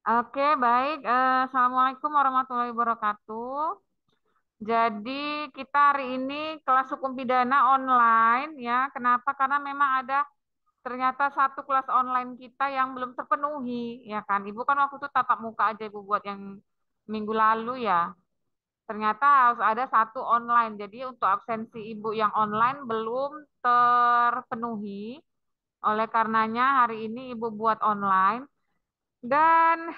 Oke, baik. Assalamualaikum warahmatullahi wabarakatuh. Jadi kita hari ini kelas hukum pidana online ya. Kenapa? Karena memang ada ternyata satu kelas online kita yang belum terpenuhi, ya kan? Ibu kan waktu itu tatap muka aja Ibu buat yang minggu lalu ya. Ternyata harus ada satu online. Jadi untuk absensi Ibu yang online belum terpenuhi. Oleh karenanya hari ini Ibu buat online. Dan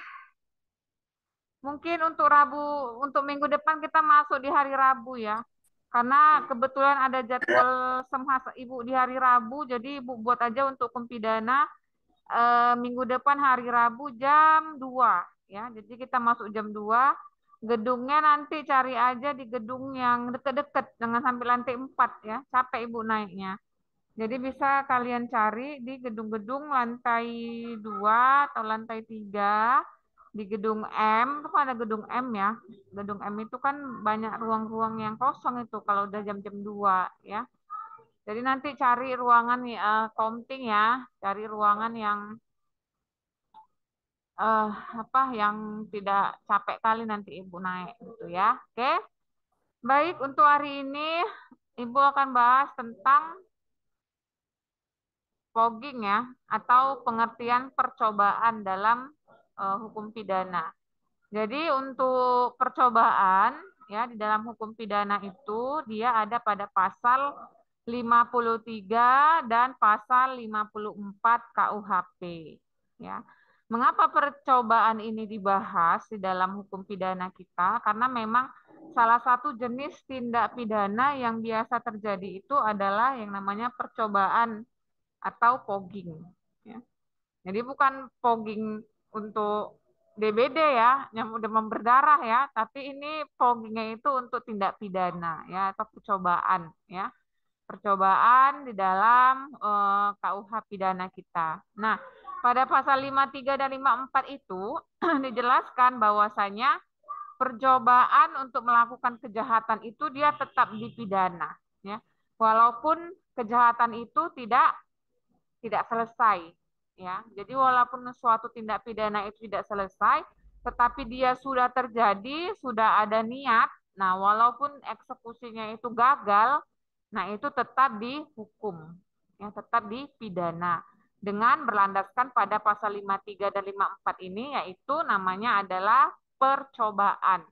mungkin untuk untuk minggu depan kita masuk di hari Rabu ya. Karena kebetulan ada jadwal semhas Ibu di hari Rabu, jadi Ibu buat aja untuk pempidana minggu depan hari Rabu jam 2 ya. Jadi kita masuk jam 2. Gedungnya nanti cari aja di gedung yang deket-deket, jangan sampai lantai 4 ya. Capek Ibu naiknya. Jadi bisa kalian cari di gedung-gedung lantai 2 atau lantai 3 di gedung M, itu kan ada gedung M ya. Gedung M itu kan banyak ruang-ruang yang kosong itu kalau udah jam-jam 2 ya. Jadi nanti cari ruangan counting ya, cari ruangan yang eh apa yang tidak capek kali nanti Ibu naik gitu ya. Oke. Baik, untuk hari ini Ibu akan bahas tentang fogging ya, atau pengertian percobaan dalam hukum pidana. Jadi untuk percobaan ya di dalam hukum pidana itu dia ada pada pasal 53 dan pasal 54 KUHP ya. Mengapa percobaan ini dibahas di dalam hukum pidana kita? Karena memang salah satu jenis tindak pidana yang biasa terjadi itu adalah yang namanya percobaan atau fogging. Ya. Jadi bukan fogging untuk DBD ya, yang udah berdarah ya, tapi ini foggingnya itu untuk tindak pidana ya atau percobaan ya, percobaan di dalam KUH pidana kita. Nah, pada pasal 53 dan 54 itu dijelaskan bahwasanya percobaan untuk melakukan kejahatan itu dia tetap dipidana ya. Walaupun kejahatan itu tidak selesai ya. Jadi walaupun suatu tindak pidana itu tidak selesai, tetapi dia sudah terjadi, sudah ada niat. Nah, walaupun eksekusinya itu gagal, nah itu tetap dihukum, ya tetap dipidana dengan berlandaskan pada pasal 53 dan 54 ini, yaitu namanya adalah percobaan.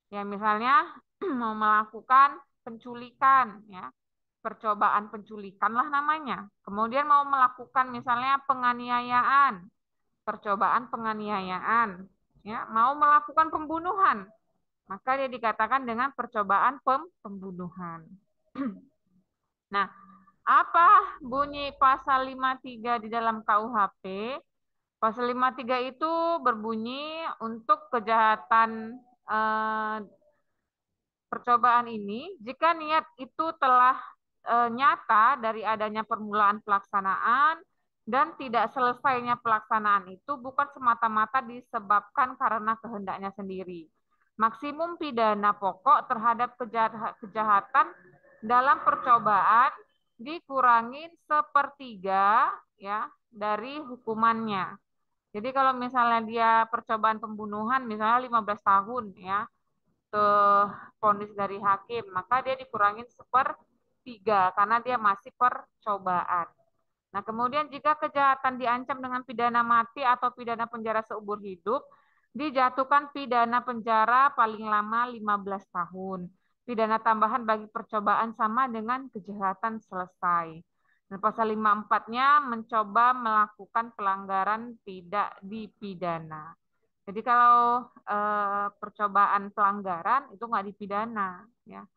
Ya misalnya mau melakukan penculikan, ya percobaan penculikan lah namanya. Kemudian mau melakukan misalnya penganiayaan, percobaan penganiayaan, ya, mau melakukan pembunuhan, maka dia dikatakan dengan percobaan pembunuhan. Nah, apa bunyi pasal 53 di dalam KUHP? Pasal 53 itu berbunyi untuk kejahatan eh, percobaan ini, jika niat itu telah nyata dari adanya permulaan pelaksanaan dan tidak selesainya pelaksanaan itu bukan semata-mata disebabkan karena kehendaknya sendiri. Maksimum pidana pokok terhadap kejahatan dalam percobaan dikurangin sepertiga ya dari hukumannya. Jadi kalau misalnya dia percobaan pembunuhan misalnya 15 tahun ya, ke vonis dari hakim, maka dia dikurangin sepertiga karena dia masih percobaan. Nah, kemudian jika kejahatan diancam dengan pidana mati atau pidana penjara seumur hidup, dijatuhkan pidana penjara paling lama 15 tahun. Pidana tambahan bagi percobaan sama dengan kejahatan selesai. Dan pasal 54-nya mencoba melakukan pelanggaran tidak dipidana. Jadi kalau percobaan pelanggaran itu nggak dipidana, ya.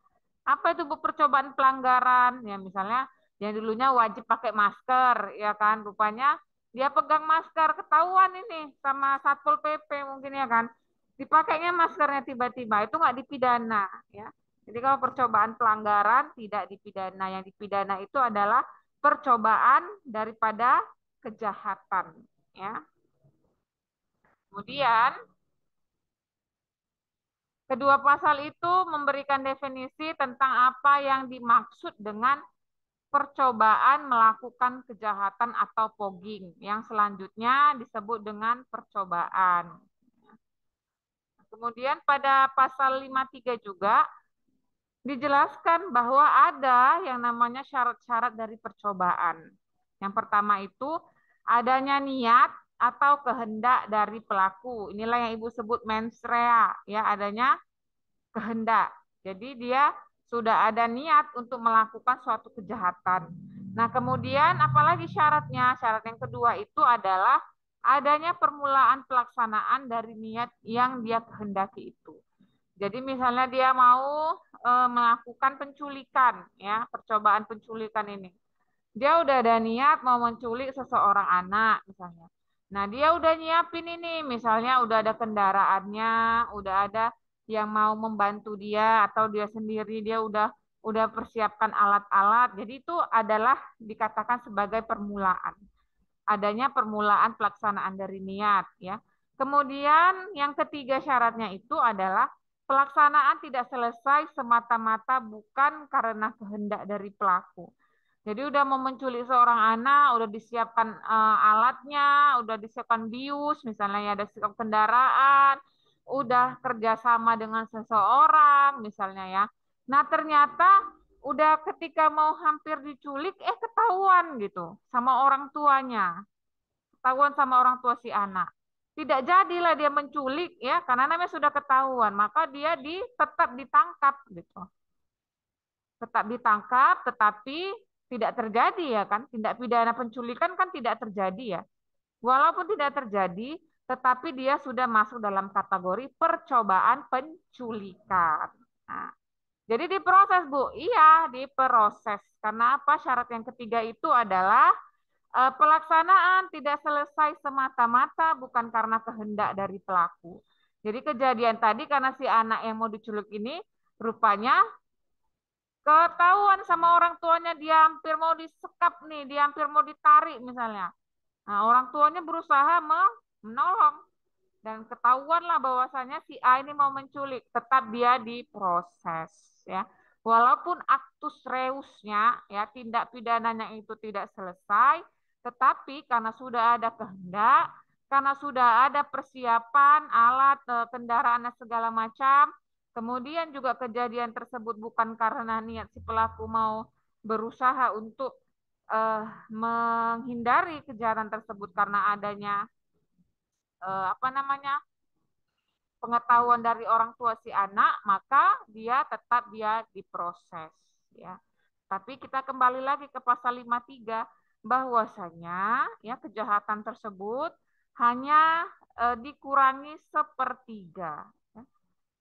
Apa itu Bu percobaan pelanggaran? Ya misalnya yang dulunya wajib pakai masker, ya kan? Rupanya dia pegang masker, ketahuan ini sama Satpol PP mungkin ya kan? Dipakainya maskernya tiba-tiba, itu nggak dipidana, ya. Jadi kalau percobaan pelanggaran tidak dipidana, yang dipidana itu adalah percobaan daripada kejahatan, ya. Kemudian kedua pasal itu memberikan definisi tentang apa yang dimaksud dengan percobaan melakukan kejahatan atau fogging, yang selanjutnya disebut dengan percobaan. kemudian pada pasal 53 juga dijelaskan bahwa ada yang namanya syarat-syarat dari percobaan. Yang pertama itu adanya niat atau kehendak dari pelaku. Inilah yang Ibu sebut mens rea, ya, adanya kehendak. Jadi dia sudah ada niat untuk melakukan suatu kejahatan. Nah, kemudian apalagi syaratnya? Syarat yang kedua itu adalah adanya permulaan pelaksanaan dari niat yang dia kehendaki itu. Jadi misalnya dia mau melakukan penculikan, ya, percobaan penculikan ini. Dia udah ada niat mau menculik seseorang anak misalnya. Nah, dia udah nyiapin ini, misalnya udah ada kendaraannya, udah ada yang mau membantu dia atau dia sendiri dia udah persiapkan alat-alat. Jadi itu adalah dikatakan sebagai permulaan. Adanya permulaan pelaksanaan dari niat, ya. Kemudian yang ketiga syaratnya itu adalah pelaksanaan tidak selesai semata-mata bukan karena kehendak dari pelaku. Jadi udah mau menculik seorang anak, udah disiapkan alatnya, udah disiapkan bius, misalnya ya ada siap kendaraan, udah kerjasama dengan seseorang, misalnya ya. Nah ternyata udah ketika mau hampir diculik, ketahuan gitu sama orang tuanya, ketahuan sama orang tua si anak. Tidak jadilah dia menculik ya, karena namanya sudah ketahuan, maka dia tetap ditangkap gitu, tetap ditangkap, tetapi tidak terjadi ya kan, tindak pidana penculikan kan tidak terjadi ya. Walaupun tidak terjadi, tetapi dia sudah masuk dalam kategori percobaan penculikan. Nah, jadi diproses Bu, iya diproses. Karena apa? Syarat yang ketiga itu adalah pelaksanaan tidak selesai semata-mata bukan karena kehendak dari pelaku. Jadi kejadian tadi karena si anak yang mau diculik ini rupanya ketahuan sama orang tuanya, dia hampir mau disekap nih, dia hampir mau ditarik misalnya. Nah, orang tuanya berusaha menolong dan ketahuanlah bahwasanya si A ini mau menculik, tetap dia diproses ya. Walaupun aktus reusnya ya tindak pidananya itu tidak selesai, tetapi karena sudah ada kehendak, karena sudah ada persiapan alat kendaraan dan segala macam, kemudian juga kejadian tersebut bukan karena niat si pelaku mau berusaha untuk menghindari kejahatan tersebut karena adanya apa namanya pengetahuan dari orang tua si anak, maka dia diproses ya. Tapi kita kembali lagi ke pasal 53 bahwasanya ya kejahatan tersebut hanya dikurangi sepertiga ya.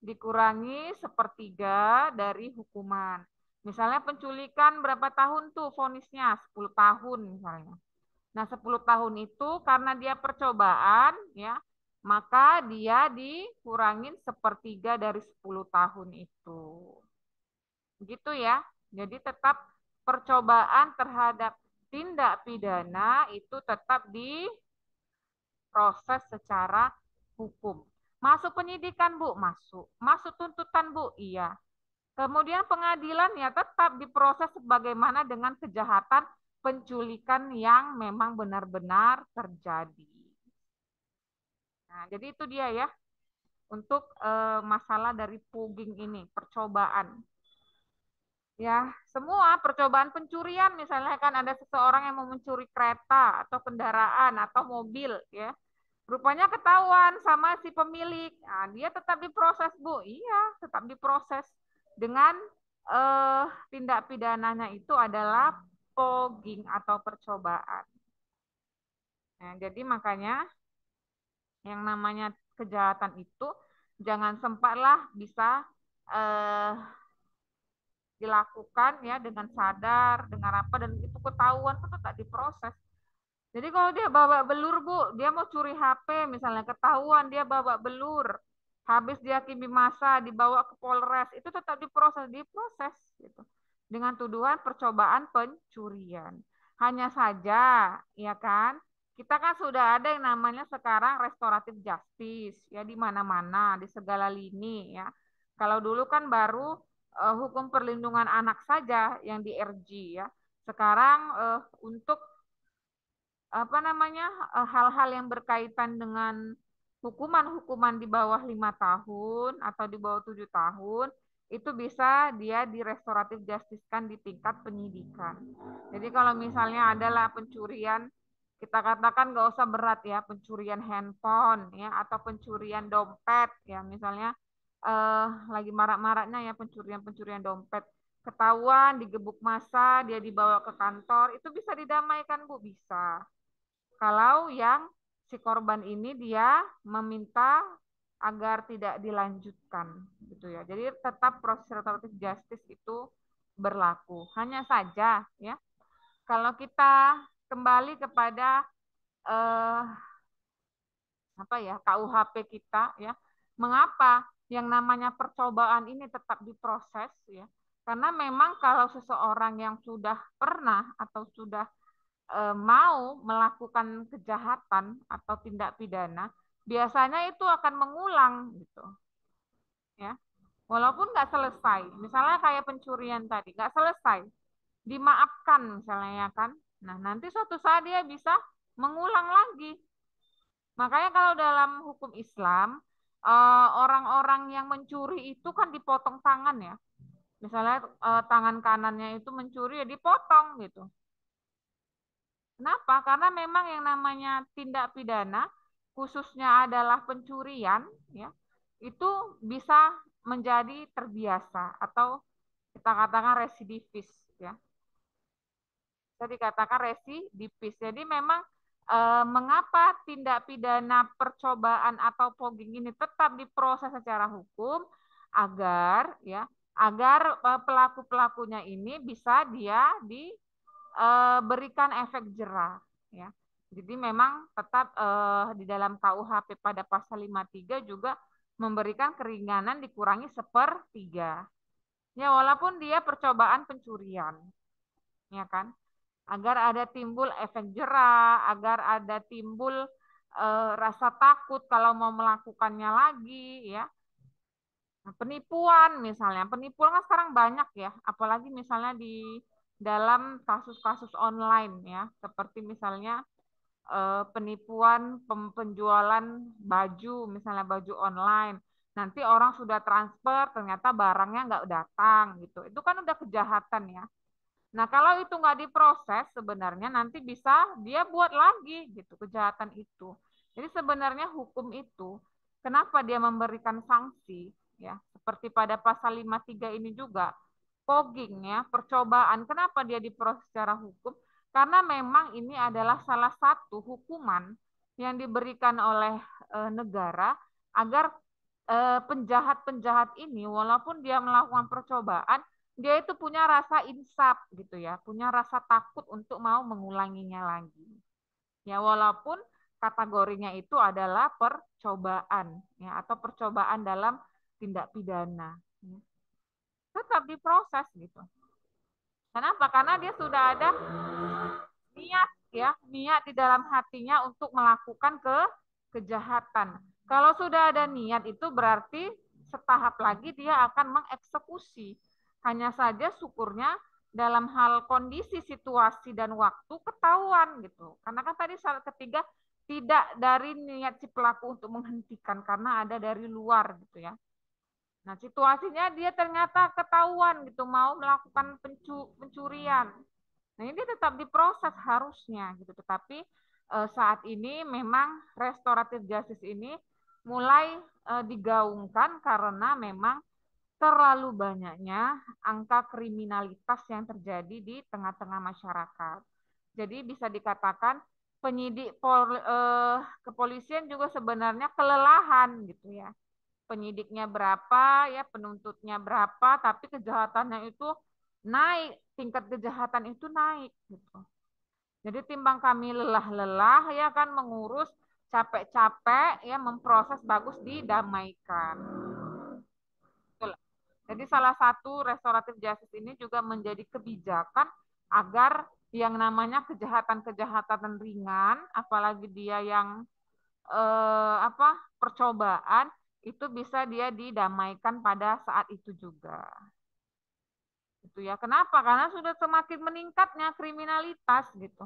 Dikurangi sepertiga dari hukuman. Misalnya penculikan berapa tahun tuh vonisnya? 10 tahun misalnya. Nah, 10 tahun itu karena dia percobaan ya, maka dia dikurangin sepertiga dari 10 tahun itu. Gitu ya. Jadi tetap percobaan terhadap tindak pidana itu tetap diproses secara hukum. Masuk penyidikan, Bu? Masuk. Masuk tuntutan, Bu? Iya. Kemudian pengadilan ya tetap diproses sebagaimana dengan kejahatan penculikan yang memang benar-benar terjadi. Nah, jadi itu dia ya untuk masalah dari pugging ini, percobaan. Ya, semua percobaan pencurian misalnya kan ada seseorang yang mau mencuri kereta atau kendaraan atau mobil ya. Rupanya ketahuan sama si pemilik. Nah, dia tetap diproses, Bu. Iya, tetap diproses dengan tindak pidananya itu adalah pogging atau percobaan. Nah, jadi makanya yang namanya kejahatan itu jangan sempatlah bisa eh, dilakukan ya dengan sadar, dengan apa dan itu ketahuan itu tetap diproses. Jadi kalau dia babak belur Bu, dia mau curi HP misalnya ketahuan dia babak belur, habis dihakimi massa dibawa ke Polres itu tetap diproses gitu. Dengan tuduhan percobaan pencurian. Hanya saja ya kan kita kan sudah ada yang namanya sekarang restoratif justice ya di mana-mana di segala lini ya. Kalau dulu kan baru hukum perlindungan anak saja yang di RG ya. Sekarang untuk apa namanya hal-hal yang berkaitan dengan hukuman-hukuman di bawah 5 tahun atau di bawah 7 tahun itu bisa dia di restoratif justice-kan di tingkat penyidikan. Jadi kalau misalnya adalah pencurian, kita katakan nggak usah berat ya, pencurian handphone ya atau pencurian dompet ya, misalnya lagi marak-maraknya ya pencurian dompet, ketahuan digebuk massa, dia dibawa ke kantor, itu bisa didamaikan Bu, bisa. Kalau yang si korban ini dia meminta agar tidak dilanjutkan gitu ya. Jadi tetap proses restoratif justice itu berlaku. Hanya saja ya, kalau kita kembali kepada eh, apa ya KUHP kita ya, mengapa yang namanya percobaan ini tetap diproses ya? Karena memang kalau seseorang yang sudah pernah atau sudah mau melakukan kejahatan atau tindak pidana, biasanya itu akan mengulang gitu ya. Walaupun nggak selesai, misalnya kayak pencurian tadi, nggak selesai, dimaafkan misalnya ya kan. Nah, nanti suatu saat dia bisa mengulang lagi. Makanya kalau dalam hukum Islam, orang-orang yang mencuri itu kan dipotong tangan ya. Misalnya tangan kanannya itu mencuri ya dipotong gitu. Kenapa? Karena memang yang namanya tindak pidana, khususnya adalah pencurian, ya, itu bisa menjadi terbiasa atau kita katakan residivis, ya. Bisa dikatakan residivis. Jadi memang mengapa tindak pidana percobaan atau fogging ini tetap diproses secara hukum agar ya agar pelaku-pelakunya ini bisa dia diberikan efek jerah ya. Jadi memang tetap di dalam KUHP pada pasal 53 juga memberikan keringanan dikurangi sepertiga. Ya walaupun dia percobaan pencurian, ya kan? Agar ada timbul efek jerah, agar ada timbul rasa takut kalau mau melakukannya lagi, ya. Nah, penipuan misalnya, penipuan kan sekarang banyak ya, apalagi misalnya di dalam kasus-kasus online ya, seperti misalnya penipuan penjualan baju, misalnya baju online. Nanti orang sudah transfer, ternyata barangnya nggak datang gitu. Itu kan udah kejahatan ya. Nah, kalau itu nggak diproses, sebenarnya nanti bisa dia buat lagi gitu kejahatan itu. Jadi sebenarnya hukum itu, kenapa dia memberikan sanksi, ya seperti pada pasal 53 ini juga, fogging ya, percobaan. Kenapa dia diproses secara hukum? Karena memang ini adalah salah satu hukuman yang diberikan oleh negara agar penjahat-penjahat ini, walaupun dia melakukan percobaan, dia itu punya rasa insaf gitu ya, punya rasa takut untuk mau mengulanginya lagi. Ya walaupun kategorinya itu adalah percobaan ya atau percobaan dalam tindak pidana. Ya. Tetap diproses gitu. Kenapa? Karena dia sudah ada niat ya, niat di dalam hatinya untuk melakukan kejahatan. Kalau sudah ada niat itu berarti setahap lagi dia akan mengeksekusi. Hanya saja syukurnya dalam hal kondisi, situasi dan waktu ketahuan gitu. Karena kan tadi syarat ketiga tidak dari niat si pelaku untuk menghentikan karena ada dari luar gitu ya. Nah, situasinya dia ternyata ketahuan gitu mau melakukan pencurian. Nah, ini tetap diproses harusnya gitu. Tetapi saat ini memang restoratif justice ini mulai digaungkan karena memang terlalu banyaknya angka kriminalitas yang terjadi di tengah-tengah masyarakat. Jadi bisa dikatakan penyidik kepolisian juga sebenarnya kelelahan gitu ya. Penyidiknya berapa ya, penuntutnya berapa, tapi kejahatannya itu naik, tingkat kejahatan itu naik gitu. Jadi timbang kami lelah-lelah ya kan mengurus capek-capek ya memproses bagus didamaikan. Jadi salah satu restoratif justice ini juga menjadi kebijakan agar yang namanya kejahatan-kejahatan ringan, apalagi dia yang percobaan itu bisa dia didamaikan pada saat itu juga. Itu ya. Kenapa? Karena sudah semakin meningkatnya kriminalitas gitu.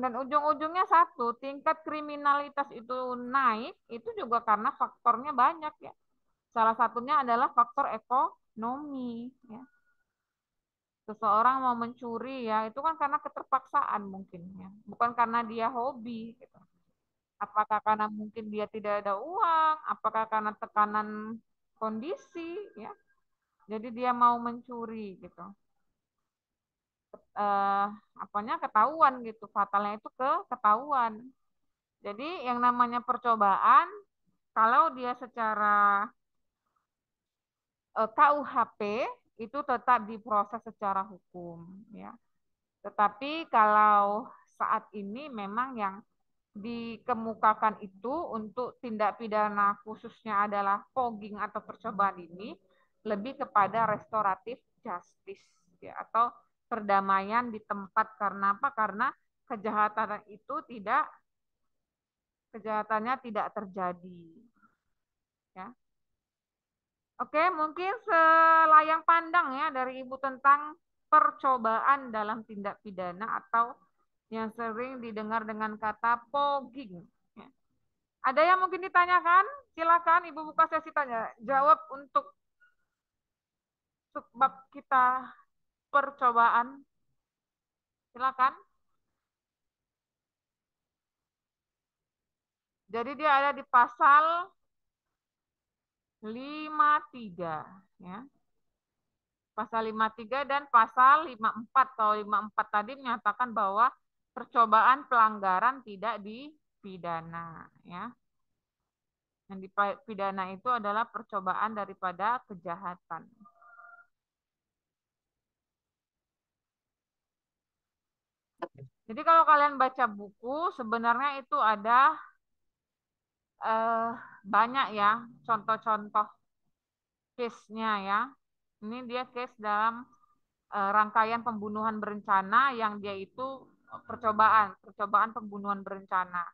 Dan ujung-ujungnya satu, tingkat kriminalitas itu naik, itu juga karena faktornya banyak ya. Salah satunya adalah faktor ekonomi ya. Seseorang mau mencuri ya, itu kan karena keterpaksaan mungkin ya, bukan karena dia hobi gitu. Apakah karena mungkin dia tidak ada uang, apakah karena tekanan kondisi ya. Jadi dia mau mencuri gitu. Eh, apanya ketahuan gitu, fatalnya itu ketahuan. Jadi yang namanya percobaan kalau dia secara KUHP itu tetap diproses secara hukum ya. Tetapi kalau saat ini memang yang dikemukakan itu untuk tindak pidana khususnya adalah fogging atau percobaan ini lebih kepada restoratif justice ya, atau perdamaian di tempat. Karena apa? Karena kejahatan itu kejahatannya tidak terjadi ya. Oke, mungkin selayang pandang ya dari Ibu tentang percobaan dalam tindak pidana atau yang sering didengar dengan kata fogging. Ya. Ada yang mungkin ditanyakan? Silakan Ibu buka sesi tanya jawab untuk subbab kita percobaan. Silakan. Jadi dia ada di pasal 53 ya. Pasal 53 dan pasal 54. Kalau 54 tadi menyatakan bahwa percobaan pelanggaran tidak dipidana ya. Yang dipidana itu adalah percobaan daripada kejahatan. Jadi kalau kalian baca buku sebenarnya itu ada banyak ya contoh-contoh case-nya ya. Ini dia case dalam rangkaian pembunuhan berencana yang dia itu percobaan pembunuhan berencana.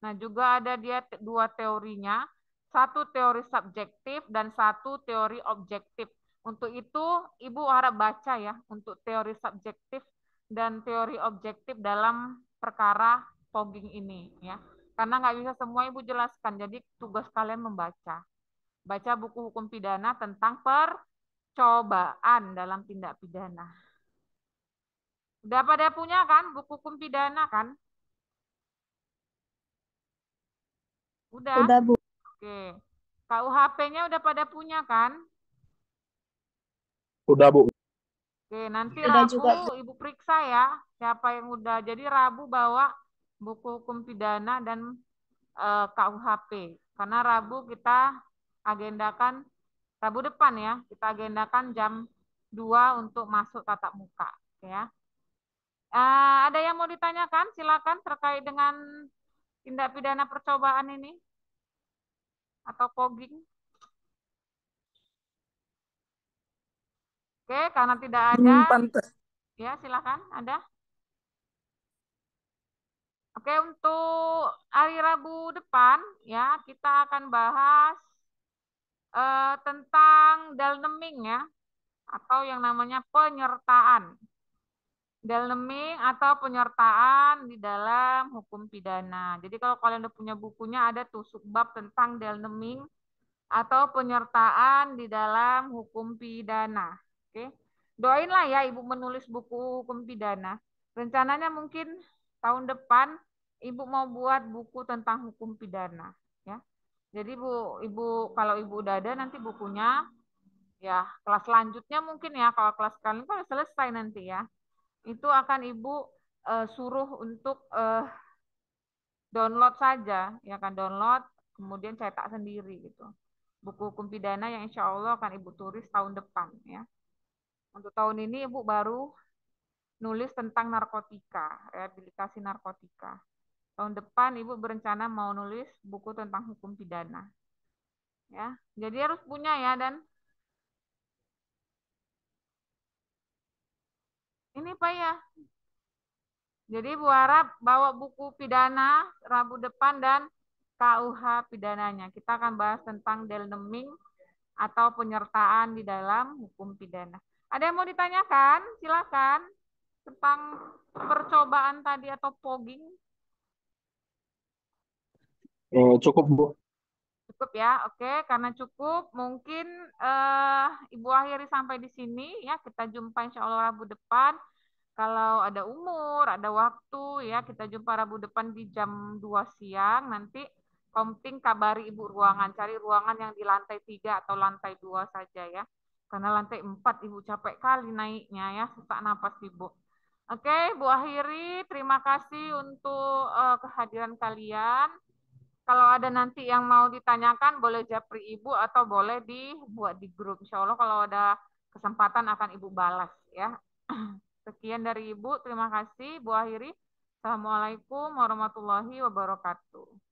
Nah, juga ada dia dua teorinya, satu teori subjektif dan satu teori objektif. Untuk itu, Ibu harap baca ya, untuk teori subjektif dan teori objektif dalam perkara fogging ini ya. Karena nggak bisa semua Ibu jelaskan, jadi tugas kalian membaca. Baca buku hukum pidana tentang percobaan dalam tindak pidana. Udah pada punya kan buku hukum pidana kan? Udah? Udah, Bu. Oke. KUHP-nya udah pada punya kan? Udah, Bu. Oke, nanti Udah Rabu juga, Bu. Ibu periksa ya siapa yang udah. Jadi Rabu bawa buku hukum pidana dan KUHP. Karena Rabu kita agendakan, Rabu depan ya, kita agendakan jam 2 untuk masuk tatap muka. Ya. Ada yang mau ditanyakan? Silakan terkait dengan tindak pidana percobaan ini atau fogging. Oke, karena tidak ada, ya silakan. Ada? Oke, untuk hari Rabu depan ya kita akan bahas tentang dalneming ya, atau yang namanya penyertaan. Dalneming atau penyertaan di dalam hukum pidana. Jadi kalau kalian udah punya bukunya ada tuh subbab tentang dalneming atau penyertaan di dalam hukum pidana. Oke. Doainlah ya Ibu menulis buku hukum pidana. Rencananya mungkin tahun depan Ibu mau buat buku tentang hukum pidana, ya. Jadi Ibu kalau Ibu udah ada nanti bukunya ya kelas selanjutnya mungkin ya kalau kelas kalian kan selesai nanti ya. Itu akan Ibu suruh untuk download saja, ya kan download kemudian cetak sendiri gitu. Buku hukum pidana yang insya Allah akan Ibu tulis tahun depan ya. Untuk tahun ini Ibu baru nulis tentang narkotika, rehabilitasi narkotika. Tahun depan Ibu berencana mau nulis buku tentang hukum pidana. Ya, jadi harus punya ya. Dan ini Pak ya. Jadi Bu harap bawa buku pidana Rabu depan dan KUH pidananya. Kita akan bahas tentang dalneming atau penyertaan di dalam hukum pidana. Ada yang mau ditanyakan? Silakan. tentang percobaan tadi atau pogging? Cukup, Bu. Cukup ya, oke. Karena cukup, mungkin Ibu akhiri sampai di sini ya. Kita jumpa insya Allah Rabu depan. Kalau ada umur, ada waktu ya, kita jumpa Rabu depan di jam 2 siang. Nanti Komting kabari Ibu ruangan. Cari ruangan yang di lantai 3 atau lantai 2 saja ya. Karena lantai 4 Ibu capek kali naiknya ya. Sesak napas Ibu. Oke, Bu akhiri. Terima kasih untuk kehadiran kalian. Kalau ada nanti yang mau ditanyakan, boleh japri Ibu atau boleh dibuat di grup. Insya Allah kalau ada kesempatan akan Ibu balas ya. Sekian dari Ibu, terima kasih Bu akhiri. Assalamualaikum warahmatullahi wabarakatuh.